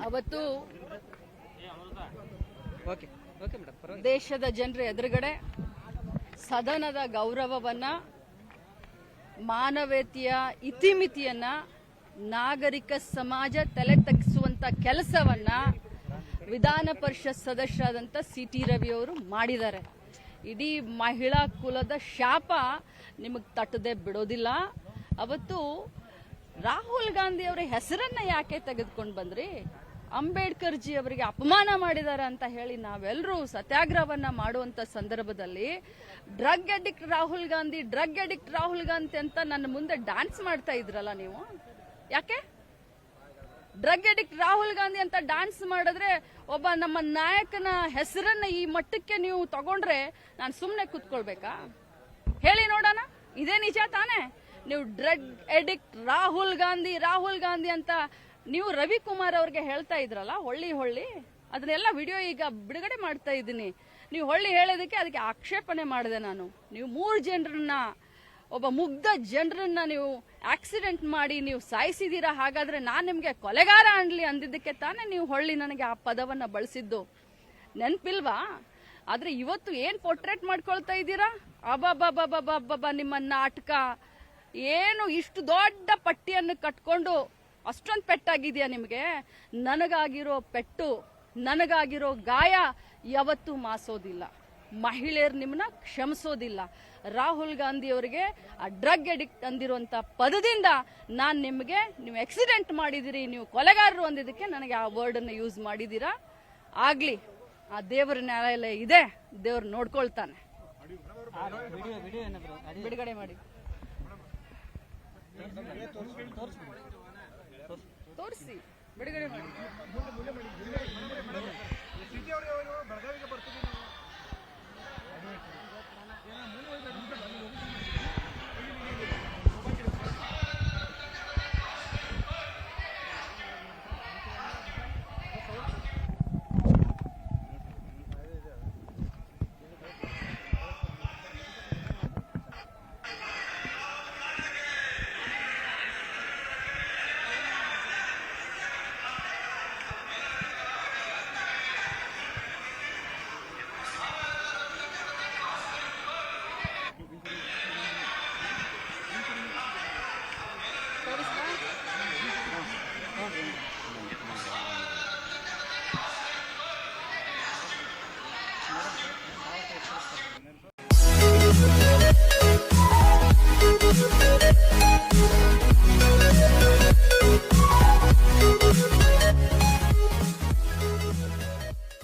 ಅವತ್ತು okay okay madam ಪರವಾಗಿಲ್ಲ. ದೇಶದ ಜನರ ಎದುರುಗಡೆ ಸದನದ ಗೌರವವನ್ನ, ಮಾನವೀಯತೆಯ ಇತಿಮಿತಿಯನ್ನ, ನಾಗರಿಕ ಸಮಾಜ ತಲೆ ತಗ್ಗಿಸುವಂತ ಕೆಲಸವನ್ನ ವಿಧಾನ ಪರಿಷತ್ ಸದಸ್ಯರಾದಂಥ ಸಿ.ಟಿ. ರವಿ ಅವರು ಮಾಡಿದ್ದಾರೆ. ಇಡೀ ಮಹಿಳಾ ಕುಲದ ಶಾಪ ನಿಮಗೆ ತಟ್ಟದೆ ಬಿಡೋದಿಲ್ಲ. ಅವತ್ತು ರಾಹುಲ್ ಗಾಂಧಿ ಅವರ ಹೆಸರನ್ನ ಯಾಕೆ ತೆಗೆದುಕೊಂಡು ಬಂದ್ರಿ? ಅಂಬೇಡ್ಕರ್ ಜಿ ಅವರಿಗೆ ಅಪಮಾನ ಮಾಡಿದ್ದಾರೆ ಅಂತ ಹೇಳಿ ನಾವೆಲ್ಲರೂ ಸತ್ಯಾಗ್ರಹವನ್ನ ಮಾಡುವಂತ ಸಂದರ್ಭದಲ್ಲಿ ಡ್ರಗ್ ಅಡಿಕ್ಟ್ ರಾಹುಲ್ ಗಾಂಧಿ ಅಂತ ನನ್ನ ಮುಂದೆ ಡ್ಯಾನ್ಸ್ ಮಾಡ್ತಾ ಇದ್ರಲ್ಲ ನೀವು. ಯಾಕೆ ಡ್ರಗ್ ಅಡಿಕ್ಟ್ ರಾಹುಲ್ ಗಾಂಧಿ ಅಂತ ಡ್ಯಾನ್ಸ್ ಮಾಡಿದ್ರೆ ಒಬ್ಬ ನಮ್ಮ ನಾಯಕನ ಹೆಸರನ್ನ ಈ ಮಟ್ಟಕ್ಕೆ ನೀವು ತಗೊಂಡ್ರೆ ನಾನು ಸುಮ್ಮನೆ ಕೂತ್ಕೊಳ್ಬೇಕಾ? ಹೇಳಿ ನೋಡೋಣ. ಇದೇ ನಿಜ ತಾನೇ? ನೀವು ಡ್ರಗ್ ಅಡಿಕ್ಟ್ ರಾಹುಲ್ ಗಾಂಧಿ ಅಂತ ನೀವು ರವಿಕುಮಾರ್ ಅವ್ರಿಗೆ ಹೇಳ್ತಾ ಇದ್ರಲ್ಲ, ಹೊಳ್ಳಿ ಅದನ್ನೆಲ್ಲ ವಿಡಿಯೋ ಈಗ ಬಿಡುಗಡೆ ಮಾಡ್ತಾ ಇದ್ದೀನಿ. ನೀವು ಹೊಳ್ಳಿ ಹೇಳೋದಕ್ಕೆ ಅದಕ್ಕೆ ಆಕ್ಷೇಪಣೆ ಮಾಡಿದೆ ನಾನು. ನೀವು 3 ಜನರನ್ನ, ಒಬ್ಬ ಮುಗ್ಧ ಜನರನ್ನ ನೀವು ಆಕ್ಸಿಡೆಂಟ್ ಮಾಡಿ ನೀವು ಸಾಯಿಸಿದೀರಾ. ಹಾಗಾದ್ರೆ ನಾನು ನಿಮ್ಗೆ ಕೊಲೆಗಾರ ಅನ್ಲಿ ಅಂದಿದ್ದಕ್ಕೆ ತಾನೇ ನೀವು ಹೊಳ್ಳಿ ನನಗೆ ಆ ಪದವನ್ನ ಬಳಸಿದ್ದು. ನೆನ್ಪಿಲ್ವಾ? ಆದ್ರೆ ಇವತ್ತು ಏನ್ ಪೋರ್ಟ್ರೇಟ್ ಮಾಡ್ಕೊಳ್ತಾ ಇದ್ದೀರಾ? ಅಬ್ಬಬ್ಬಬ್ಬಬ್ಬಬ್ಬ ನಿಮ್ಮ ನಾಟಕ ಏನು! ಇಷ್ಟು ದೊಡ್ಡ ಪಟ್ಟಿಯನ್ನು ಕಟ್ಕೊಂಡು ಅಷ್ಟೊಂದು ಪೆಟ್ಟಾಗಿದೆಯಾ ನಿಮಗೆ? ನನಗಾಗಿರೋ ಪೆಟ್ಟು, ನನಗಾಗಿರೋ ಗಾಯ ಯಾವತ್ತೂ ಮಾಸೋದಿಲ್ಲ. ಮಹಿಳೆಯರು ನಿಮ್ಮನ್ನ ಕ್ಷಮಿಸೋದಿಲ್ಲ. ರಾಹುಲ್ ಗಾಂಧಿ ಅವರಿಗೆ ಆ ಡ್ರಗ್ ಅಡಿಕ್ಟ್ ಅಂದಿರುವಂತ ಪದದಿಂದ ನಾನು ನಿಮಗೆ, ನೀವು ಆಕ್ಸಿಡೆಂಟ್ ಮಾಡಿದಿರಿ, ನೀವು ಕೊಲೆಗಾರರು ಅಂದಿದ್ದಕ್ಕೆ ನನಗೆ ಆ ವರ್ಡ್ ಅನ್ನು ಯೂಸ್ ಮಾಡಿದೀರಾ. ಆಗ್ಲಿ, ಆ ದೇವರ ನ್ಯಾಯಾಲಯ ಇದೆ, ದೇವ್ರು ನೋಡ್ಕೊಳ್ತಾನೆ. ಬಿಡುಗಡೆ ಮಾಡಿ ತೋರಿಸಿ, ಬಿಡುಗಡೆ ಮಾಡಿ.